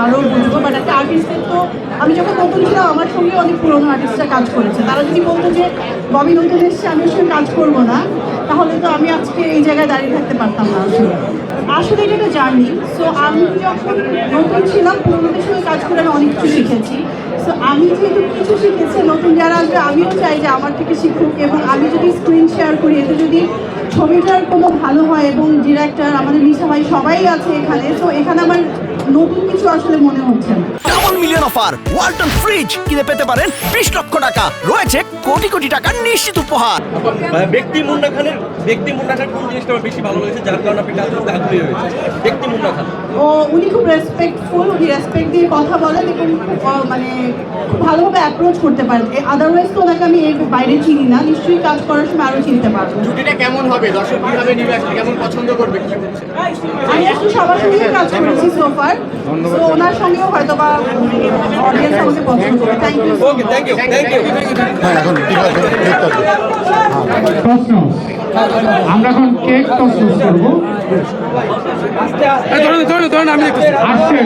আরও বুঝবো। বাট একটা আর্টিস্টের তো আমি যখন নতুন ছিলাম আমার সঙ্গে অনেক পুরোনো আর্টিস্টরা কাজ করেছে, তারা যদি বলতো যে ববি নতুন এসছে আমি ওর সঙ্গে কাজ করবো না, তাহলে তো আমি আজকে এই জায়গায় দাঁড়িয়ে থাকতে পারতাম না। আসলে এটা একটা জার্নি। সো আমি যখন নতুন ছিলাম পুরোনোদের সঙ্গে কাজ করে আমি অনেক কিছু শিখেছি। সো আমি যেহেতু কিছু শিখেছি, নতুন যারা আসবে আমিও চাই যে আমার থেকে শিখুক, এবং আমি যদি স্ক্রিন শেয়ার করি এতে যদি ছবিটার কোনো ভালো হয় এবং ডিরেক্টর আমাদের মিশা ভাই সবাই আছে এখানে, তো এখানে আমার নতুন কিছু আসলে মনে হচ্ছে না। Double million offer Walton fridge কিনে পেতে পারেন 20 লক্ষ টাকা, রয়েছে কোটি কোটি টাকার নিশ্চিত উপহার। ব্যক্তি মুন্না খানের কোন জিনিসটা আমার বেশি ভালো লেগেছে যার কারণে আপনি কাজে আগ্রহী হয়েছে? ব্যক্তি মুন্না খান উনি খুব রেসপেক্টফুল, উনি রেসপেক্ট দিয়ে কথা বলেন এবং মানে খুব ভালোভাবে অ্যাপ্রোচ করতে পারেন। আদারওয়াইজ তো ওনাকে আমি এর বাইরে চিনি না, নিশ্চয়ই কাজ করার সময় আরও চিনতে পারবো। ছুটিটা কেমন হবে, দর্শক কিভাবে নিবে, কেমন পছন্দ করবে? আমি আসলে সবার সঙ্গেই কাজ করেছি সোফার, তো ওনার সঙ্গেও হয়তো বা অডিয়েন্স আমাকে পছন্দ করবে। Thank you. Okay, thank you. এখন ঠিক আছে, প্রশ্ন, আমরা এখন কেক প্রস্তুত করবো। আসছেন